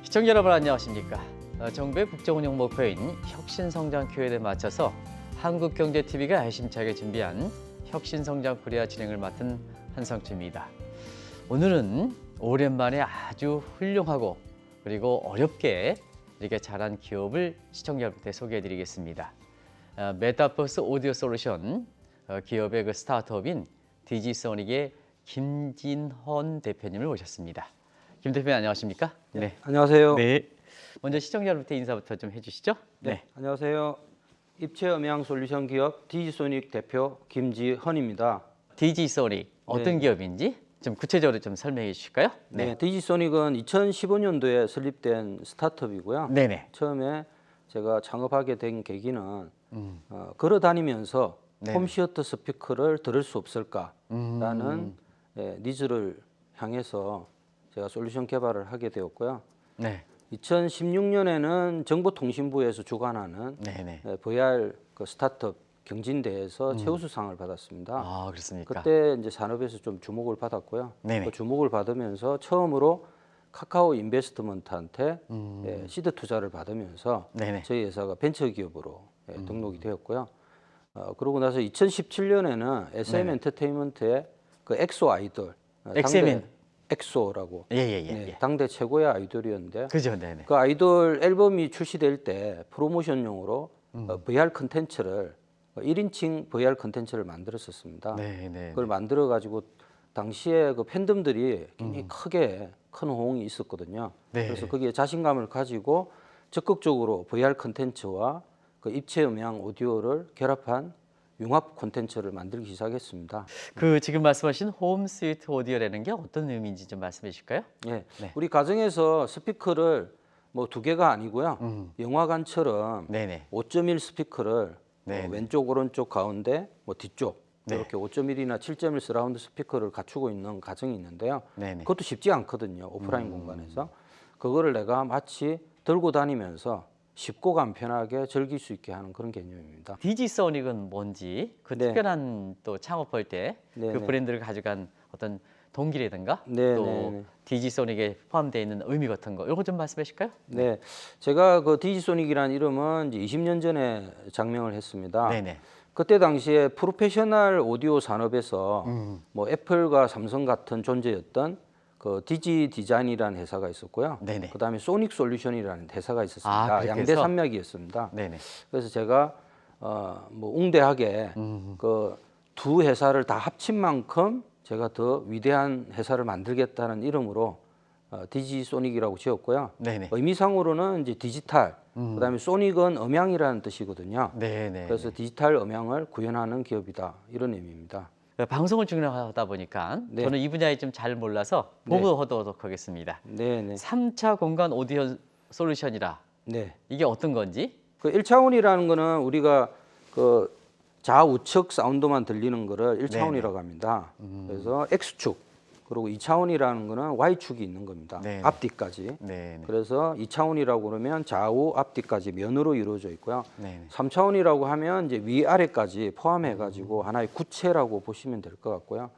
시청자 여러분 안녕하십니까? 정부의 국정운영 목표인 혁신성장 기획에 맞춰서 한국경제TV가 야심차게 준비한 혁신성장 코리아 진행을 맡은 한성주입니다. 오늘은 오랜만에 아주 훌륭하고 그리고 어렵게 이렇게 잘한 기업을 시청자 여러분께 소개해드리겠습니다. 메타버스 오디오 솔루션 기업의 그 스타트업인 디지소닉의 김진헌 대표님을 모셨습니다. 김 대표님 안녕하십니까? 네. 안녕하세요. 네. 먼저 시청자 여러분께 인사부터 좀 해주시죠. 네. 안녕하세요. 입체 음향 솔루션 기업 디지소닉 대표 김지헌입니다. 디지소닉 어떤 기업인지 좀 구체적으로 좀 설명해 주실까요? 네. 디지소닉은 2015년도에 설립된 스타트업이고요. 네네. 처음에 제가 창업하게 된 계기는 걸어 다니면서 홈시어터 스피커를 들을 수 없을까라는 니즈를 향해서 제가 솔루션 개발을 하게 되었고요. 네. 2016년에는 정보통신부에서 주관하는 VR 그 스타트업 경진대회에서 최우수상을 받았습니다. 아, 그렇습니까? 그때 이제 산업에서 좀 주목을 받았고요. 네네. 그 주목을 받으면서 처음으로 카카오 인베스트먼트한테 시드 투자를 받으면서 네네. 저희 회사가 벤처 기업으로 등록이 되었고요. 그러고 나서 2017년에는 SM 엔터테인먼트의 그 엑소 아이돌 엑스맨. 엑소라고 예. 당대 최고의 아이돌이었는데 그죠, 네네. 그 아이돌 앨범이 출시될 때 프로모션용으로 VR 컨텐츠를 1인칭 VR 컨텐츠를 만들었었습니다. 네네. 그걸 만들어 가지고 당시에 그 팬덤들이 굉장히 크게 큰 호응이 있었거든요. 네. 그래서 거기에 자신감을 가지고 적극적으로 VR 컨텐츠와 그 입체 음향 오디오를 결합한 융합 콘텐츠를 만들기 시작했습니다. 그 지금 말씀하신 홈 스위트 오디오라는 게 어떤 의미인지 좀 말씀해 주실까요? 네. 우리 가정에서 스피커를 뭐 두 개가 아니고요. 영화관처럼 네네. 5.1 스피커를 왼쪽, 오른쪽, 가운데, 뭐 뒤쪽 이렇게 5.1이나 7.1 서라운드 스피커를 갖추고 있는 가정이 있는데요. 그것도 쉽지 않거든요. 오프라인 공간에서. 그거를 내가 마치 들고 다니면서 쉽고 간편하게 즐길 수 있게 하는 그런 개념입니다. 디지소닉은 뭔지 그 특별한 또 창업할 때 그 브랜드를 가져간 어떤 동기라든가 또 디지소닉에 포함되어 있는 의미 같은 거 이거 좀 말씀해 주실까요? 네, 제가 그 디지소닉이라는 이름은 이제 20년 전에 장명을 했습니다. 그때 당시에 프로페셔널 오디오 산업에서 뭐 애플과 삼성 같은 존재였던 그 디지 디자인이라는 회사가 있었고요. 그다음에 소닉 솔루션이라는 회사가 있었습니다. 양대 산맥이었습니다. 그래서 제가 뭐 웅대하게 그 두 회사를 다 합친 만큼 제가 더 위대한 회사를 만들겠다는 이름으로 디지소닉이라고 지었고요. 의미상으로는 이제 디지털, 그다음에 소닉은 음향이라는 뜻이거든요. 그래서 디지털 음향을 구현하는 기업이다 이런 의미입니다. 방송을 진행하다 보니까 저는 이 분야에 좀 잘 몰라서 보고하도록 하겠습니다. 3차 공간 오디오 솔루션이라 이게 어떤 건지? 그 1차원이라는 거는 우리가 그 좌우측 사운드만 들리는 거를 1차원이라고 합니다. 그래서 X축, 그리고 2차원이라는 거는 Y축이 있는 겁니다. 앞뒤까지. 그래서 2차원이라고 그러면 좌우 앞뒤까지 면으로 이루어져 있고요. 3차원이라고 하면 이제 위아래까지 포함해 가지고 하나의 구체라고 보시면 될 것 같고요.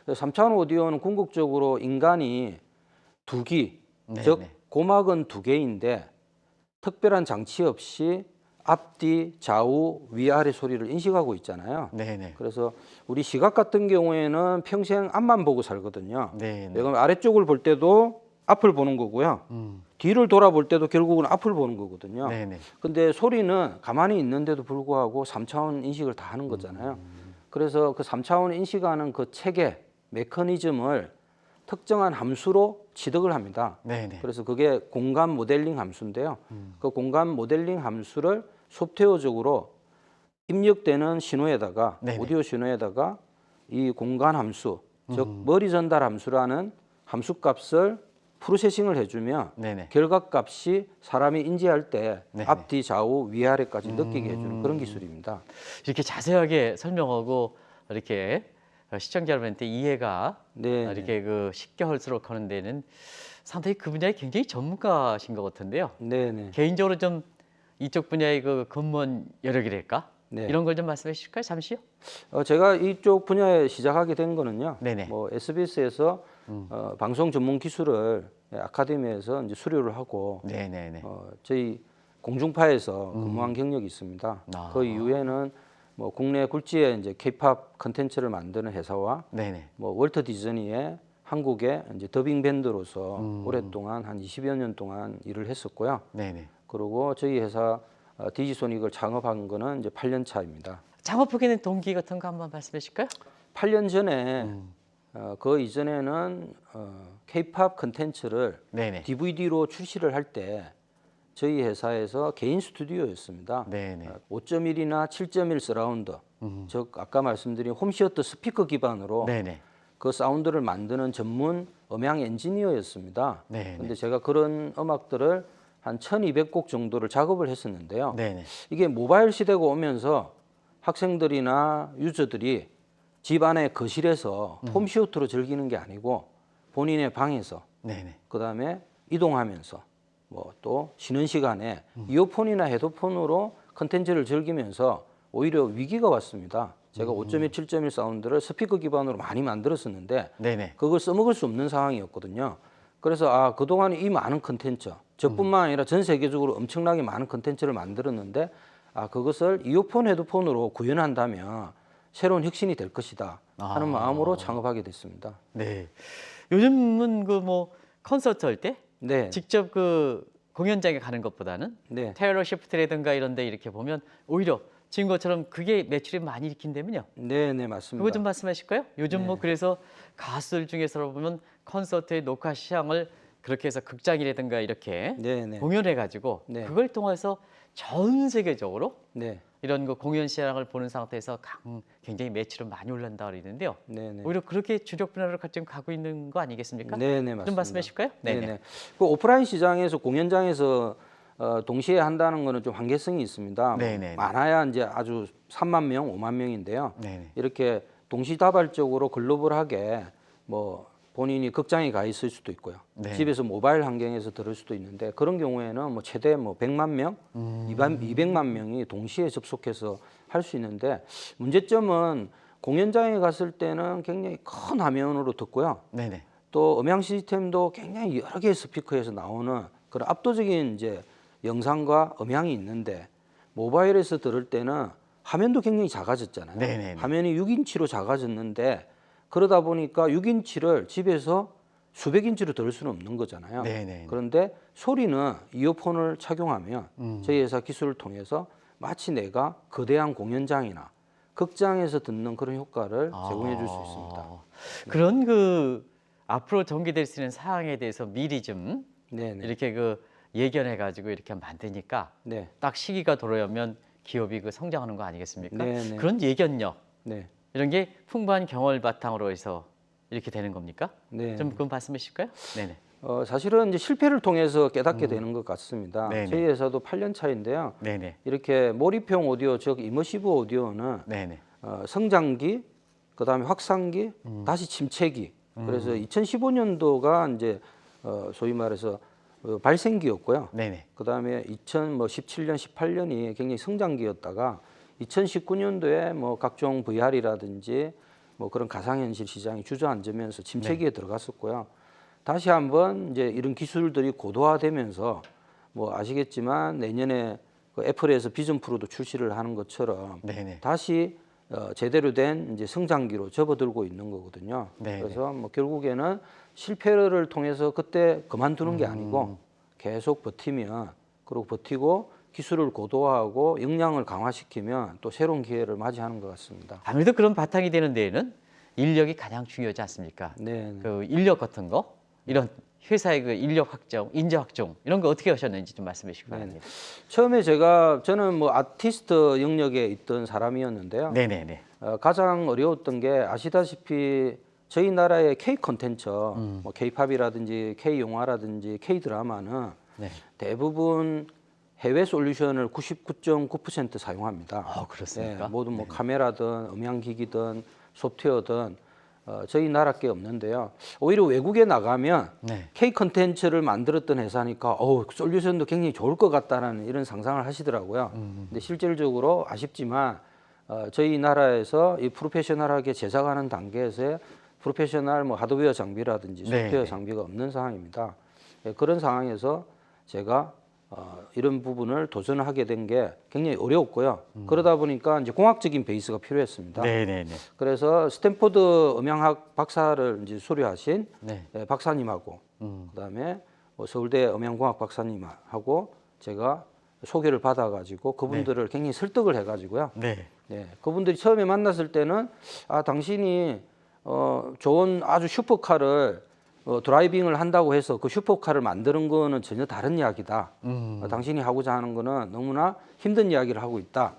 3차원 오디오는 궁극적으로 인간이 두 귀, 즉 고막은 두 개인데 특별한 장치 없이 앞뒤, 좌우, 위아래 소리를 인식하고 있잖아요. 그래서 우리 시각 같은 경우에는 평생 앞만 보고 살거든요. 내가 아래쪽을 볼 때도 앞을 보는 거고요. 뒤를 돌아볼 때도 결국은 앞을 보는 거거든요. 근데 소리는 가만히 있는데도 불구하고 3차원 인식을 다 하는 거잖아요. 그래서 그 3차원 인식하는 그 체계, 메커니즘을 특정한 함수로 취득을 합니다. 그래서 그게 공간 모델링 함수인데요. 그 공간 모델링 함수를 소프트웨어적으로 입력되는 신호에다가 오디오 신호에다가 이 공간 함수, 즉 머리 전달 함수라는 함수 값을 프로세싱을 해주면 결과값이 사람이 인지할 때 앞뒤 좌우 위아래까지 느끼게 해주는 그런 기술입니다. 이렇게 자세하게 설명하고 이렇게 시청자 여러분한테 이해가 이렇게 그 쉽게 할수록 하는 데는 상당히 그 분야에 굉장히 전문가신 것 같은데요. 개인적으로 좀 이쪽 분야의 그 근무한 여력이랄까? 이런 걸 좀 말씀해 주실까요? 잠시요. 제가 이쪽 분야에 시작하게 된 거는요. 뭐 SBS에서 방송 전문 기술을 아카데미에서 이제 수료를 하고 네네네. 저희 공중파에서 근무한 경력이 있습니다. 그 이후에는 뭐 국내 굴지의 이제 K-팝 컨텐츠를 만드는 회사와 네네. 뭐 월트 디즈니의 한국의 이제 더빙 밴드로서 오랫동안 한 20여 년 동안 일을 했었고요. 네네. 그리고 저희 회사 디지소닉을 창업한 거는 이제 8년 차입니다. 창업하게 된 동기 같은 거 한번 말씀해 주실까요? 8년 전에 그 이전에는 K-팝 컨텐츠를 네네. DVD로 출시를 할 때 저희 회사에서 개인 스튜디오였습니다. 네네. 5.1이나 7.1 서라운드, 즉 아까 말씀드린 홈시어터 스피커 기반으로 네네. 그 사운드를 만드는 전문 음향 엔지니어였습니다. 네네. 그런데 제가 그런 음악들을 한 1,200곡 정도를 작업을 했었는데요. 네네. 이게 모바일 시대가 오면서 학생들이나 유저들이 집 안에 거실에서 홈시어터로 즐기는 게 아니고 본인의 방에서 네네. 그다음에 이동하면서 뭐 또 쉬는 시간에 이어폰이나 헤드폰으로 컨텐츠를 즐기면서 오히려 위기가 왔습니다. 제가 5.1, 7.1 사운드를 스피커 기반으로 많이 만들었었는데 네네. 그걸 써먹을 수 없는 상황이었거든요. 그래서 그동안 이 많은 컨텐츠, 저뿐만 아니라 전 세계적으로 엄청나게 많은 컨텐츠를 만들었는데 그것을 이어폰, 헤드폰으로 구현한다면 새로운 혁신이 될 것이다 하는 마음으로 창업하게 됐습니다. 네. 요즘은 그 뭐 콘서트 할 때 네. 직접 그 공연장에 가는 것보다는 네. 테일러 스위프트라든가 이런 데 이렇게 보면 오히려 지금 것처럼 그게 매출이 많이 일으킨다면요. 네, 네, 맞습니다. 그거 좀 말씀하실까요? 요즘 뭐 그래서 가수들 중에서 보면 콘서트의 녹화 시장을 그렇게 해서 극장이라든가 이렇게 네, 네. 공연해 가지고 네. 그걸 통해서 전 세계적으로 네. 이런 거 공연 시장을 보는 상태에서 굉장히 매출은 많이 올른다 그러는데요. 네, 네. 오히려 그렇게 주력 분야로 지금 가고 있는 거 아니겠습니까? 네, 네, 맞습니다. 좀 말씀해 주실까요? 네, 네. 그 오프라인 시장에서 공연장에서 동시에 한다는 거는 좀 한계성이 있습니다. 네, 네, 네. 많아야 이제 아주 3만 명, 5만 명인데요. 네, 네. 이렇게 동시다발적으로 글로벌하게 뭐 본인이 극장에 가 있을 수도 있고요. 네. 집에서 모바일 환경에서 들을 수도 있는데 그런 경우에는 뭐 최대 뭐 100만 명, 200만 명이 동시에 접속해서 할 수 있는데 문제점은 공연장에 갔을 때는 굉장히 큰 화면으로 듣고요. 네, 네. 또 음향 시스템도 굉장히 여러 개의 스피커에서 나오는 그런 압도적인 이제 영상과 음향이 있는데 모바일에서 들을 때는 화면도 굉장히 작아졌잖아요. 네네네. 화면이 6인치로 작아졌는데 그러다 보니까 6인치를 집에서 수백 인치로 들을 수는 없는 거잖아요. 네네네. 그런데 소리는 이어폰을 착용하면 저희 회사 기술을 통해서 마치 내가 거대한 공연장이나 극장에서 듣는 그런 효과를 제공해 줄 수 있습니다. 그런 그 앞으로 전개될 수 있는 사항에 대해서 미리 좀 네네. 이렇게 그 예견해 가지고 이렇게 만드니까 네. 딱 시기가 돌아오면 기업이 그 성장하는 거 아니겠습니까? 네네. 그런 예견력 네. 이런 게 풍부한 경험을 바탕으로 해서 이렇게 되는 겁니까? 네. 좀 그건 말씀해 주실까요? 네네. 사실은 이제 실패를 통해서 깨닫게 되는 것 같습니다. 네네. 저희 회사도 8년 차인데요. 네네. 이렇게 몰입형 오디오, 즉 이머시브 오디오는 네네. 성장기, 그다음에 확산기, 다시 침체기. 그래서 2015년도가 이제 소위 말해서 발생기였고요. 네네. 그다음에 2017년, 18년이 굉장히 성장기였다가 2019년도에 뭐 각종 VR이라든지 뭐 그런 가상현실 시장이 주저앉으면서 침체기에 들어갔었고요. 다시 한번 이제 이런 기술들이 고도화되면서 뭐 아시겠지만 내년에 그 애플에서 비전 프로도 출시를 하는 것처럼 네네. 다시 제대로 된 이제 성장기로 접어들고 있는 거거든요. 네네. 그래서 뭐 결국에는 실패를 통해서 그때 그만두는 게 아니고 계속 버티면 그리고 버티고 기술을 고도화하고 역량을 강화시키면 또 새로운 기회를 맞이하는 것 같습니다. 아무래도 그런 바탕이 되는 데에는 인력이 가장 중요하지 않습니까? 네. 그 인력 같은 거 이런 회사의 그 인력 확정, 인재 확정 이런 거 어떻게 하셨는지 좀 말씀해 주시기 바랍니다. 처음에 저는 뭐 아티스트 영역에 있던 사람이었는데요. 네네네. 가장 어려웠던 게 아시다시피 저희 나라의 K 콘텐츠, 뭐 K-팝이라든지 K 영화라든지 K 드라마는 네. 대부분 해외 솔루션을 99.9% 사용합니다. 그렇습니까? 모든 뭐 카메라든 음향기기든 소프트웨어든 저희 나라 게 없는데요. 오히려 외국에 나가면 네. K 콘텐츠를 만들었던 회사니까 솔루션도 굉장히 좋을 것 같다는 이런 상상을 하시더라고요. 근데 실질적으로 아쉽지만 저희 나라에서 이 프로페셔널하게 제작하는 단계에서의 프로페셔널 뭐 하드웨어 장비라든지 소프트웨어 장비가 없는 상황입니다. 그런 상황에서 제가 이런 부분을 도전을 하게 된 게 굉장히 어려웠고요. 그러다 보니까 이제 공학적인 베이스가 필요했습니다. 그래서 스탠포드 음향학 박사를 이제 수료하신 박사님하고 그다음에 서울대 음향공학 박사님하고 제가 소개를 받아가지고 그분들을 굉장히 설득을 해가지고요. 그분들이 처음에 만났을 때는 당신이 좋은 아주 슈퍼카를 드라이빙을 한다고 해서 그 슈퍼카를 만드는 거는 전혀 다른 이야기다. 당신이 하고자 하는 거는 너무나 힘든 이야기를 하고 있다.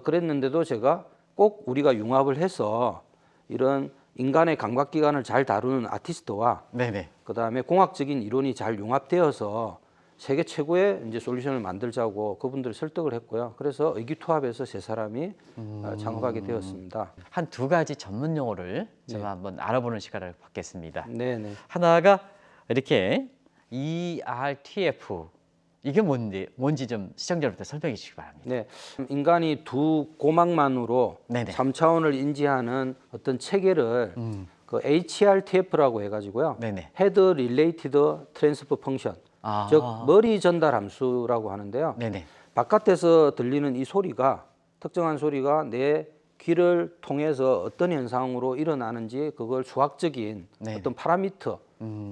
그랬는데도 제가 꼭 우리가 융합을 해서 이런 인간의 감각기관을 잘 다루는 아티스트와 그다음에 공학적인 이론이 잘 융합되어서 세계 최고의 이제 솔루션을 만들자고 그분들 설득을 했고요. 그래서 의기투합해서 세 사람이 창업하게 되었습니다. 한 두 가지 전문 용어를 제가 한번 알아보는 시간을 갖겠습니다. 하나가 이렇게 ERTF 이게 뭔지 좀 시청자분들 설명해 주시기 바랍니다. 인간이 두 고막만으로 3차원을 인지하는 어떤 체계를 그 HRTF라고 해가지고요. Head Related Transfer Function. 즉 머리 전달 함수라고 하는데요. 바깥에서 들리는 이 소리가 특정한 소리가 내 귀를 통해서 어떤 현상으로 일어나는지 그걸 수학적인 어떤 파라미터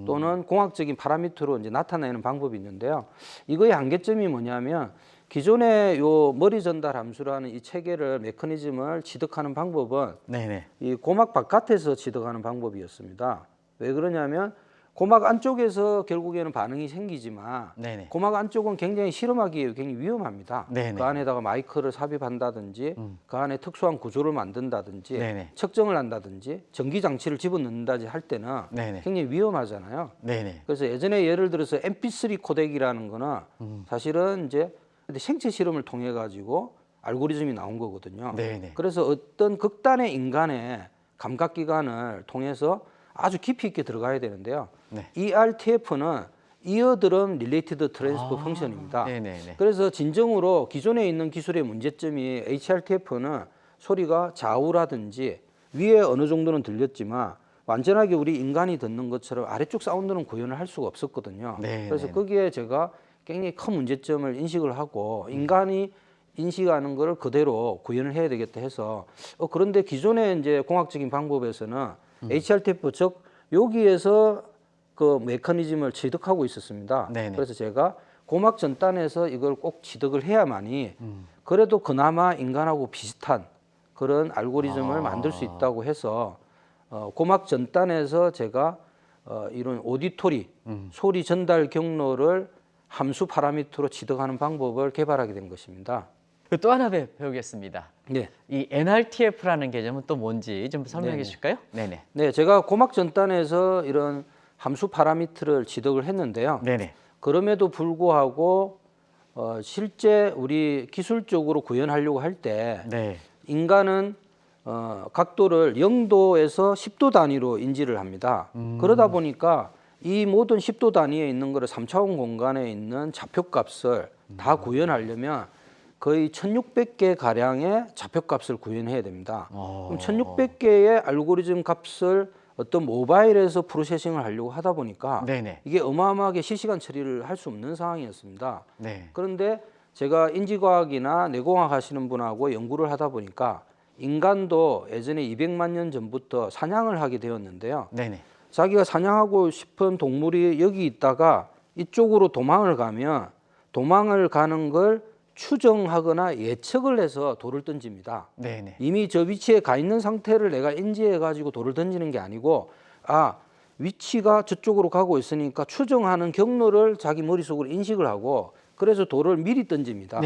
또는 공학적인 파라미터로 이제 나타내는 방법이 있는데요. 이거의 한계점이 뭐냐면 기존의 요 머리 전달 함수라는 이 체계를 메커니즘을 취득하는 방법은 이 고막 바깥에서 취득하는 방법이었습니다. 왜 그러냐면 고막 안쪽에서 결국에는 반응이 생기지만 고막 안쪽은 굉장히 실험하기에 굉장히 위험합니다. 그 안에다가 마이크를 삽입한다든지 그 안에 특수한 구조를 만든다든지 측정을 한다든지 전기장치를 집어넣는다든지 할 때는 굉장히 위험하잖아요. 그래서 예전에 예를 들어서 MP3 코덱이라는 거는 사실은 이제 생체 실험을 통해 가지고 알고리즘이 나온 거거든요. 그래서 어떤 극단의 인간의 감각기관을 통해서 아주 깊이 있게 들어가야 되는데요. ERTF는 이어드럼 릴레이티드 트랜스퍼 펑션입니다. 그래서 진정으로 기존에 있는 기술의 문제점이 HRTF는 소리가 좌우라든지 위에 어느 정도는 들렸지만 완전하게 우리 인간이 듣는 것처럼 아래쪽 사운드는 구현을 할 수가 없었거든요. 그래서 거기에 제가 굉장히 큰 문제점을 인식을 하고 인간이 인식하는 것을 그대로 구현을 해야 되겠다 해서 그런데 기존의 이제 공학적인 방법에서는 HRTF 즉 여기에서 그 메커니즘을 취득하고 있었습니다. 그래서 제가 고막 전단에서 이걸 꼭 취득을 해야만이 그래도 그나마 인간하고 비슷한 그런 알고리즘을 만들 수 있다고 해서 고막 전단에서 제가 이런 오디토리 소리 전달 경로를 함수 파라미터로 취득하는 방법을 개발하게 된 것입니다. 또 하나 배우겠습니다. 이 NRTF라는 개념은 또 뭔지 좀 설명해 주실까요? 제가 고막 전단에서 이런 함수 파라미터를 취득을 했는데요. 그럼에도 불구하고 실제 우리 기술적으로 구현하려고 할 때 인간은 각도를 0도에서 10도 단위로 인지를 합니다. 그러다 보니까 이 모든 10도 단위에 있는 거를 3차원 공간에 있는 좌표값을 다 구현하려면 거의 1600개 가량의 좌표값을 구현해야 됩니다. 그럼 1600개의 알고리즘 값을 어떤 모바일에서 프로세싱을 하려고 하다 보니까 이게 어마어마하게 실시간 처리를 할 수 없는 상황이었습니다. 그런데 제가 인지과학이나 뇌공학 하시는 분하고 연구를 하다 보니까 인간도 예전에 200만 년 전부터 사냥을 하게 되었는데요. 자기가 사냥하고 싶은 동물이 여기 있다가 이쪽으로 도망을 가면 도망을 가는 걸 추정하거나 예측을 해서 돌을 던집니다. 이미 저 위치에 가 있는 상태를 내가 인지해 가지고 돌을 던지는 게 아니고 위치가 저쪽으로 가고 있으니까 추정하는 경로를 자기 머릿속으로 인식을 하고 그래서 돌을 미리 던집니다.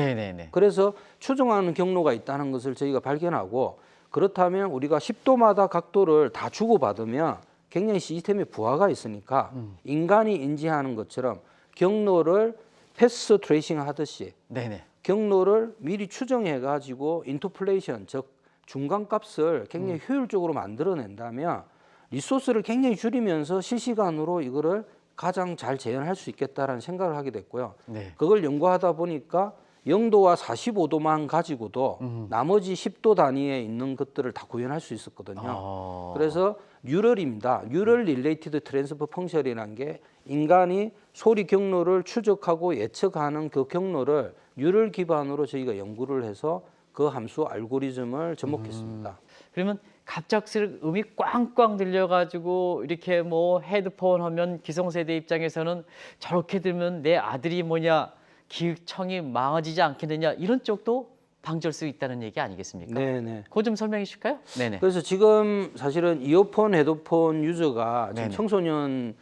그래서 추정하는 경로가 있다는 것을 저희가 발견하고 그렇다면 우리가 10도마다 각도를 다 주고받으면 굉장히 시스템에 부하가 있으니까 인간이 인지하는 것처럼 경로를 패스 트레이싱 하듯이 경로를 미리 추정해 가지고 인터폴레이션 즉 중간값을 굉장히 효율적으로 만들어낸다면 리소스를 굉장히 줄이면서 실시간으로 이거를 가장 잘 재현할 수 있겠다라는 생각을 하게 됐고요. 그걸 연구하다 보니까 0도와 45도만 가지고도 나머지 10도 단위에 있는 것들을 다 구현할 수 있었거든요. 그래서 뉴럴입니다. 뉴럴 릴레이티드 트랜스퍼 펑션이라는 게 인간이 소리 경로를 추적하고 예측하는 그 경로를 뉴럴 기반으로 저희가 연구를 해서 그 함수 알고리즘을 접목했습니다. 그러면 갑작스럽게 음이 꽝꽝 들려가지고 이렇게 뭐 헤드폰 하면 기성세대 입장에서는 저렇게 들으면 내 아들이 뭐냐 기억청이 망가지지 않겠느냐 이런 쪽도 방지할 수 있다는 얘기 아니겠습니까? 네네. 그거 좀 설명해 주실까요? 네네. 그래서 지금 사실은 이어폰, 헤드폰 유저가 지금 네네. 청소년에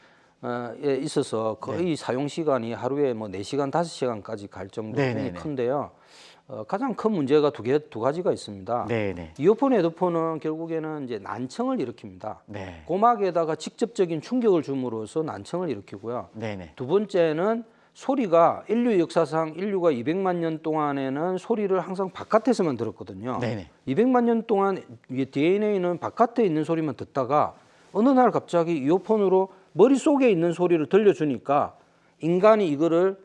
있어서 거의 네. 사용 시간이 하루에 뭐 4시간, 5시간까지 갈 정도로 굉장히 네네네. 큰데요. 가장 큰 문제가 두 가지가 있습니다. 네네. 이어폰, 헤드폰은 결국에는 이제 난청을 일으킵니다. 네. 고막에다가 직접적인 충격을 줌으로써 난청을 일으키고요. 네네. 두 번째는 소리가 인류 역사상 인류가 200만 년 동안에는 소리를 항상 바깥에서만 들었거든요. 네네. 200만 년 동안 DNA는 바깥에 있는 소리만 듣다가 어느 날 갑자기 이어폰으로 머릿속에 있는 소리를 들려주니까 인간이 이거를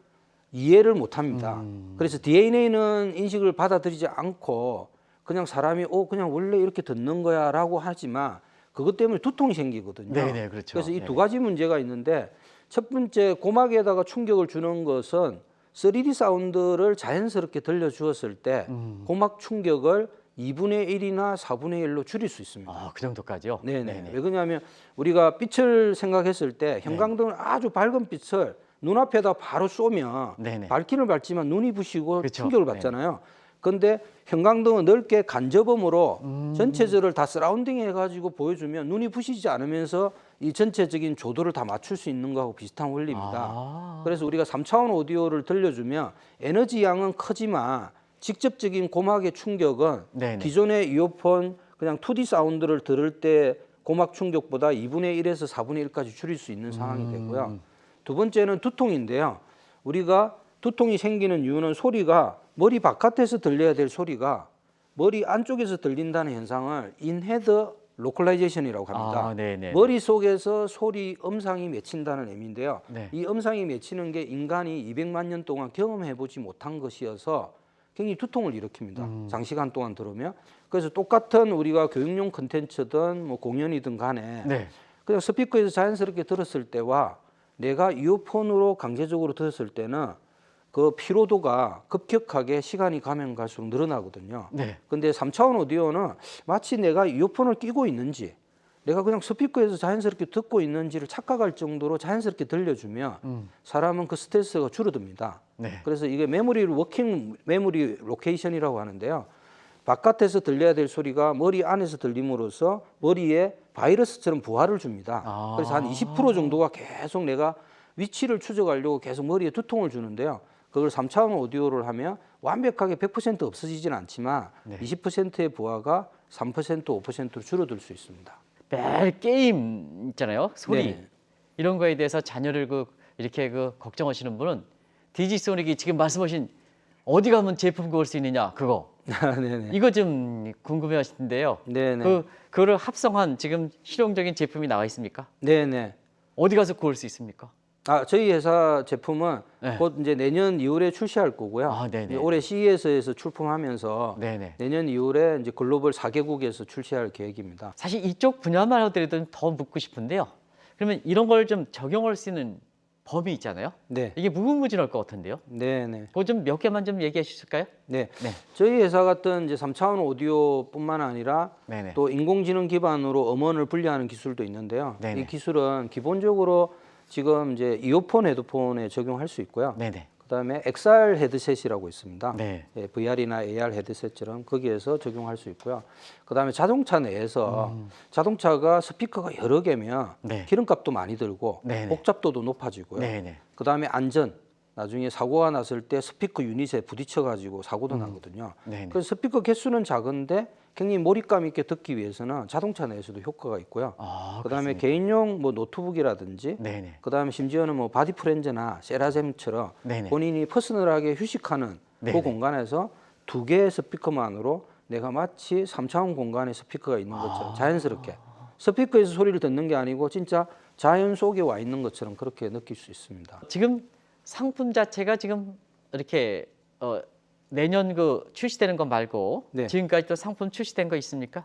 이해를 못합니다. 그래서 DNA는 인식을 받아들이지 않고 그냥 사람이 그냥 원래 이렇게 듣는 거야 라고 하지만 그것 때문에 두통이 생기거든요. 네네, 그렇죠. 그래서 이 네네. 두 가지 문제가 있는데 첫 번째 고막에다가 충격을 주는 것은 3D 사운드를 자연스럽게 들려주었을 때 고막 충격을 2분의 1이나 4분의 1로 줄일 수 있습니다. 아, 그 정도까지요? 네네. 왜 그러냐면 우리가 빛을 생각했을 때 형광등은 아주 밝은 빛을 눈앞에다 바로 쏘면 네네. 밝기는 밝지만 눈이 부시고 그렇죠. 충격을 받잖아요. 근데 형광등은 넓게 간접음으로 전체적을 다 서라운딩 해가지고 보여주면 눈이 부시지 않으면서 이 전체적인 조도를 다 맞출 수 있는 거하고 비슷한 원리입니다. 그래서 우리가 3차원 오디오를 들려주면 에너지 양은 크지만 직접적인 고막의 충격은 네네. 기존의 이어폰 그냥 2D 사운드를 들을 때 고막 충격보다 2분의 1에서 4분의 1까지 줄일 수 있는 상황이 되고요. 두 번째는 두통인데요. 우리가 두통이 생기는 이유는 소리가 머리 바깥에서 들려야 될 소리가 머리 안쪽에서 들린다는 현상을 인헤드 로컬라이제이션이라고 합니다. 네네. 머릿속에서 소리 음상이 맺힌다는 의미인데요. 네. 이 음상이 맺히는 게 인간이 200만 년 동안 경험해보지 못한 것이어서 굉장히 두통을 일으킵니다. 장시간 동안 들으면. 그래서 똑같은 우리가 교육용 콘텐츠든 뭐 공연이든 간에 네. 그냥 스피커에서 자연스럽게 들었을 때와 내가 이어폰으로 강제적으로 들었을 때는 그 피로도가 급격하게 시간이 가면 갈수록 늘어나거든요. 네. 근데 3차원 오디오는 마치 내가 이어폰을 끼고 있는지 내가 그냥 스피커에서 자연스럽게 듣고 있는지를 착각할 정도로 자연스럽게 들려주면 사람은 그 스트레스가 줄어듭니다. 네. 그래서 이게 워킹 메모리 로케이션이라고 하는데요. 바깥에서 들려야 될 소리가 머리 안에서 들림으로써 머리에 바이러스처럼 부하를 줍니다. 그래서 한 20% 정도가 계속 내가 위치를 추적하려고 계속 머리에 두통을 주는데요. 그걸 3차원 오디오를 하면 완벽하게 100% 없어지지는 않지만 네. 20%의 부하가 3%, 5%로 줄어들 수 있습니다. 매일 게임 있잖아요. 소리. 네. 이런 거에 대해서 자녀를 이렇게 걱정하시는 분은 디지소닉이 지금 말씀하신 어디 가면 제품 구할 수 있느냐 그거. 네네. 이거 좀 궁금해 하시는데요. 네네. 그거를 합성한 지금 실용적인 제품이 나와 있습니까? 네네. 어디 가서 구할 수 있습니까? 저희 회사 제품은 네. 곧 이제 내년 2월에 출시할 거고요. 네네. 올해 CES에서 출품하면서 네네. 내년 2월에 이제 글로벌 4개국에서 출시할 계획입니다. 사실 이쪽 분야만 하더라도 더 묻고 싶은데요. 그러면 이런 걸 좀 적용할 수 있는 범위 있잖아요. 네. 이게 무궁무진할 것 같은데요. 네네. 그거 좀 몇 개만 좀 얘기해 주실까요? 네. 네. 저희 회사 같은 이제 3차원 오디오뿐만 아니라 네네. 또 인공지능 기반으로 음원을 분리하는 기술도 있는데요. 네네. 이 기술은 기본적으로 지금 이제 이어폰, 헤드폰에 적용할 수 있고요. 네네. 그다음에 XR 헤드셋이라고 있습니다. 네. VR이나 AR 헤드셋처럼 거기에서 적용할 수 있고요. 그다음에 자동차 내에서 자동차가 스피커가 여러 개면 네. 기름값도 많이 들고 네네. 복잡도도 높아지고요. 네네. 그다음에 안전. 나중에 사고가 났을 때 스피커 유닛에 부딪혀 가지고 사고도 나거든요. 네네. 그래서 스피커 개수는 작은데 굉장히 몰입감 있게 듣기 위해서는 자동차 내에서도 효과가 있고요. 그다음에 그렇습니까? 개인용 뭐 노트북이라든지 네네. 그다음에 심지어는 뭐 바디프렌즈나 세라젬처럼 네네. 본인이 퍼스널하게 휴식하는 네네. 그 공간에서 2개의 스피커만으로 내가 마치 3차원 공간에 스피커가 있는 것처럼 자연스럽게 스피커에서 소리를 듣는 게 아니고 진짜 자연 속에 와 있는 것처럼 그렇게 느낄 수 있습니다. 지금 상품 자체가 지금 이렇게 내년 출시되는 거 말고 네. 지금까지 또 상품 출시된 거 있습니까?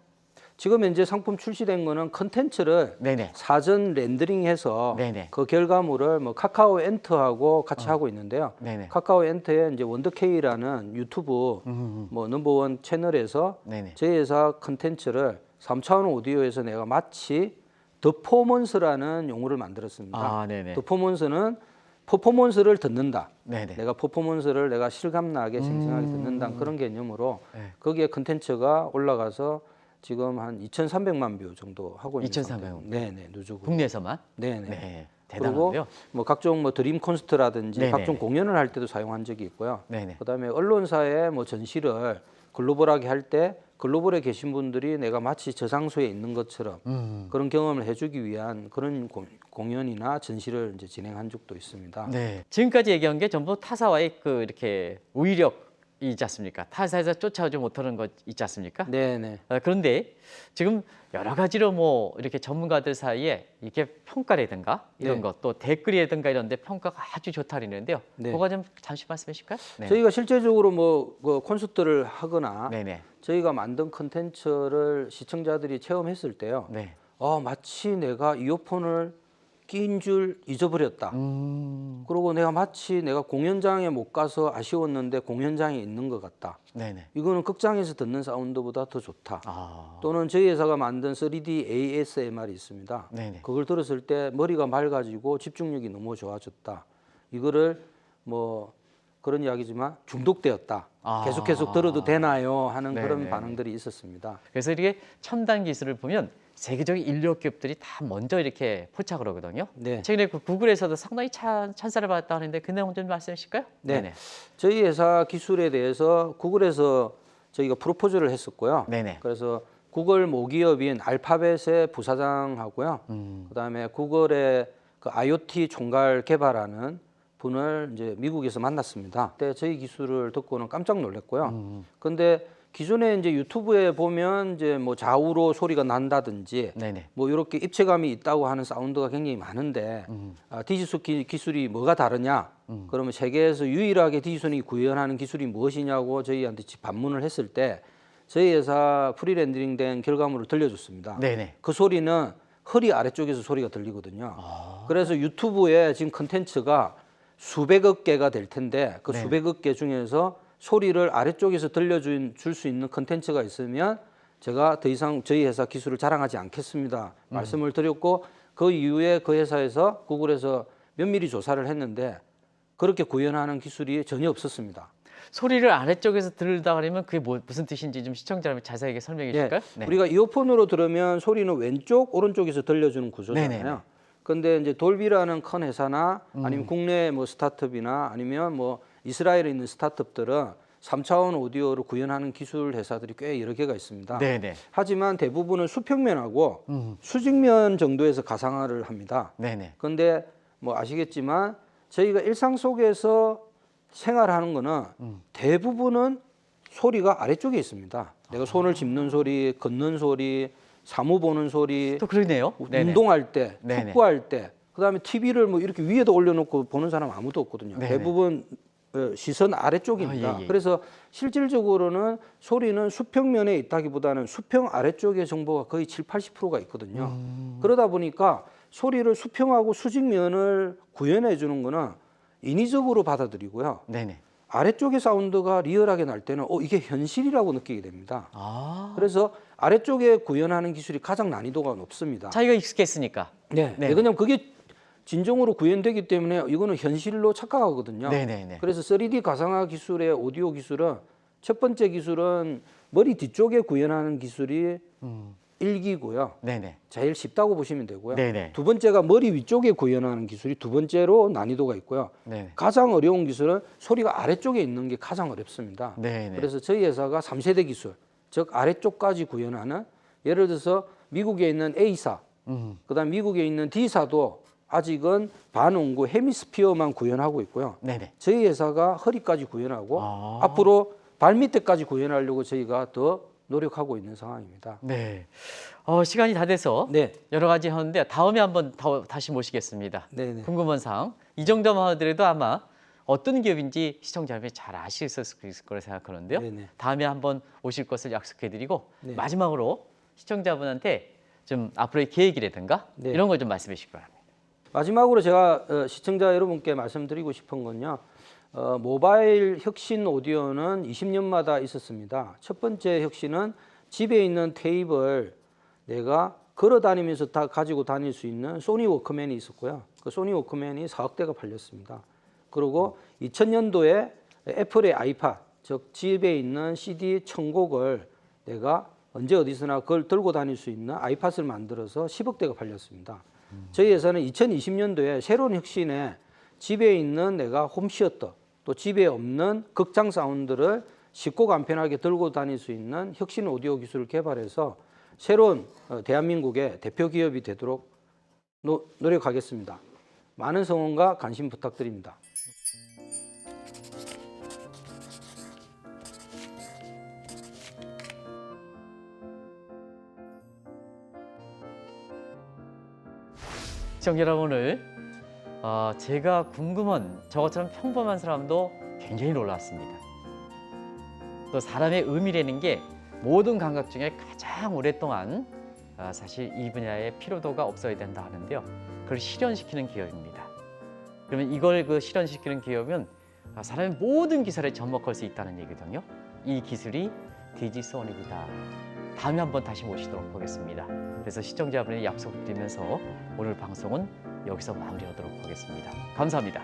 지금 현재 상품 출시된 거는 컨텐츠를 네네. 사전 렌더링해서 네네. 그 결과물을 뭐 카카오 엔터하고 같이 하고 있는데요. 네네. 카카오 엔터에 이제 원더케이라는 유튜브 뭐 넘버원 채널에서 네네. 저희 회사 컨텐츠를 3차원 오디오에서 내가 마치 더포먼스라는 용어를 만들었습니다. 아, 네네. 더포먼스는 퍼포먼스를 듣는다. 네네. 내가 퍼포먼스를 내가 실감나게 생생하게 듣는다 그런 개념으로 네. 거기에 컨텐츠가 올라가서 지금 한 2,300만 뷰 정도 하고 있는 2,300만 상태. 네네, 누적으로. 국내에서만? 네네. 네. 그리고 대단한데요. 뭐 각종 뭐 드림 콘서트라든지 네네네. 각종 공연을 할 때도 사용한 적이 있고요. 네네. 그다음에 언론사의 뭐 전시를 글로벌하게 할 때 글로벌에 계신 분들이 내가 마치 저 장소에 있는 것처럼 그런 경험을 해주기 위한 그런 공연이나 전시를 이제 진행한 적도 있습니다. 네. 지금까지 얘기한 게 전부 타사와의 그 이렇게 우위력이 있지 않습니까? 타사에서 쫓아오지 못하는 것 있지 않습니까? 네네. 그런데 지금 여러 가지로 뭐 이렇게 전문가들 사이에 이렇게 평가라든가 이런 네. 것 또 댓글이라든가 이런 데 평가가 아주 좋다 그러는데요. 네. 그거 좀 잠시 말씀해 주실까요? 네. 저희가 실제적으로 뭐 그 콘서트를 하거나 네네. 저희가 만든 컨텐츠를 시청자들이 체험했을 때요. 네. 마치 내가 이어폰을 낀 줄 잊어버렸다. 그리고 내가 마치 내가 공연장에 못 가서 아쉬웠는데 공연장에 있는 것 같다. 네네. 이거는 극장에서 듣는 사운드보다 더 좋다. 아. 또는 저희 회사가 만든 3D ASMR이 있습니다. 네네. 그걸 들었을 때 머리가 맑아지고 집중력이 너무 좋아졌다. 이거를 뭐 그런 이야기지만 중독되었다. 아. 계속 들어도 되나요? 하는 네네네. 그런 반응들이 있었습니다. 그래서 이게 첨단 기술을 보면 세계적인 인력 기업들이 다 먼저 이렇게 포착을 하거든요. 네. 최근에 그 구글에서도 상당히 찬사를 받았다 하는데 그 내용 좀 말씀해 주실까요? 네. 네네. 저희 회사 기술에 대해서 구글에서 저희가 프로포즈를 했었고요. 네네. 그래서 구글 모기업인 알파벳의 부사장하고요. 그다음에 구글의 그 IoT 총괄 개발하는 분을 이제 미국에서 만났습니다. 그때 저희 기술을 듣고는 깜짝 놀랐고요. 근데 기존에 이제 유튜브에 보면 이제 뭐 좌우로 소리가 난다든지 네네. 뭐 이렇게 입체감이 있다고 하는 사운드가 굉장히 많은데 디지손 기술이 뭐가 다르냐? 그러면 세계에서 유일하게 디지손이 구현하는 기술이 무엇이냐고 저희한테 반문을 했을 때 저희 회사 프리렌더링된 결과물을 들려줬습니다. 네네. 그 소리는 허리 아래쪽에서 소리가 들리거든요. 그래서 유튜브에 지금 컨텐츠가 수백억 개가 될 텐데 그 네. 수백억 개 중에서 소리를 아래쪽에서 들려줄 수 있는 컨텐츠가 있으면 제가 더 이상 저희 회사 기술을 자랑하지 않겠습니다. 말씀을 드렸고 그 이후에 그 회사에서 구글에서 면밀히 조사를 했는데 그렇게 구현하는 기술이 전혀 없었습니다. 소리를 아래쪽에서 들다 그러면 그게 무슨 뜻인지 좀 시청자 여러분 자세하게 설명해 주실까요? 네. 우리가 이어폰으로 들으면 소리는 왼쪽, 오른쪽에서 들려주는 구조잖아요. 네네네. 근데 이제 돌비라는 큰 회사나 아니면 국내 뭐 스타트업이나 아니면 뭐 이스라엘에 있는 스타트업들은 3차원 오디오를 구현하는 기술 회사들이 꽤 여러 개가 있습니다. 네네. 하지만 대부분은 수평면하고 수직면 정도에서 가상화를 합니다. 네네. 그런데 뭐 아시겠지만 저희가 일상 속에서 생활하는 거는 대부분은 소리가 아래쪽에 있습니다. 내가 손을 짚는 소리, 걷는 소리, 사무 보는 소리, 또 그러네요. 네네. 운동할 때, 네네. 축구할 때, 그다음에 TV를 뭐 이렇게 위에다 올려놓고 보는 사람 아무도 없거든요. 네네. 대부분 시선 아래쪽입니다. 예, 예. 그래서 실질적으로는 소리는 수평면에 있다기보다는 수평 아래쪽의 정보가 거의 7, 80%가 있거든요. 그러다 보니까 소리를 수평하고 수직면을 구현해 주는 거는 인위적으로 받아들이고요. 네네. 아래쪽의 사운드가 리얼하게 날 때는 이게 현실이라고 느끼게 됩니다. 아. 그래서 아래쪽에 구현하는 기술이 가장 난이도가 높습니다. 자기가 익숙했으니까. 네. 네. 왜냐하면 그게 진정으로 구현되기 때문에 이거는 현실로 착각하거든요. 네네네. 그래서 3D 가상화 기술의 오디오 기술은 첫 번째 기술은 머리 뒤쪽에 구현하는 기술이 1기고요. 네네. 제일 쉽다고 보시면 되고요. 네네. 두 번째가 머리 위쪽에 구현하는 기술이 두 번째로 난이도가 있고요. 네네. 가장 어려운 기술은 소리가 아래쪽에 있는 게 가장 어렵습니다. 네네. 그래서 저희 회사가 3세대 기술, 즉 아래쪽까지 구현하는 예를 들어서 미국에 있는 A사, 그다음 미국에 있는 D사도 아직은 반원구 헤미스피어만 구현하고 있고요. 네네. 저희 회사가 허리까지 구현하고 앞으로 발밑에까지 구현하려고 저희가 더 노력하고 있는 상황입니다. 네. 시간이 다 돼서 네. 여러 가지 하는데 다음에 한번 다시 모시겠습니다. 네네. 궁금한 사항. 이 정도만 하더라도 아마 어떤 기업인지 시청자 여러분이 잘 아실 수 있을 거라 생각하는데요. 네네. 다음에 한번 오실 것을 약속해드리고 네. 마지막으로 시청자분한테 좀 앞으로의 계획이라든가 네. 이런 걸 좀 말씀해 주시기 바랍니다. 마지막으로 제가 시청자 여러분께 말씀드리고 싶은 건요. 모바일 혁신 오디오는 20년마다 있었습니다. 첫 번째 혁신은 집에 있는 테이프를 내가 걸어 다니면서 다 가지고 다닐 수 있는 소니 워크맨이 있었고요. 그 소니 워크맨이 4억 대가 팔렸습니다. 그리고 2000년도에 애플의 아이팟, 즉 집에 있는 CD 천곡을 내가 언제 어디서나 그걸 들고 다닐 수 있는 아이팟을 만들어서 10억 대가 팔렸습니다. 저희 회사는 2020년도에 새로운 혁신에 집에 있는 내가 홈시어터 또 집에 없는 극장 사운드를 쉽고 간편하게 들고 다닐 수 있는 혁신 오디오 기술을 개발해서 새로운 대한민국의 대표 기업이 되도록 노력하겠습니다. 많은 성원과 관심 부탁드립니다. 시청자 여러분, 오늘 제가 궁금한 저것처럼 평범한 사람도 굉장히 놀랐습니다. 또 사람의 의미라는 게 모든 감각 중에 가장 오랫동안 사실 이 분야의 피로도가 없어야 된다 하는데요. 그걸 실현시키는 기업입니다. 그러면 이걸 실현시키는 기업은 사람의 모든 기술에 접목할 수 있다는 얘기거든요. 이 기술이 디지소닉이다. 다음에 한번 다시 모시도록 하겠습니다. 그래서 시청자분의 약속을 드리면서 오늘 방송은 여기서 마무리하도록 하겠습니다. 감사합니다.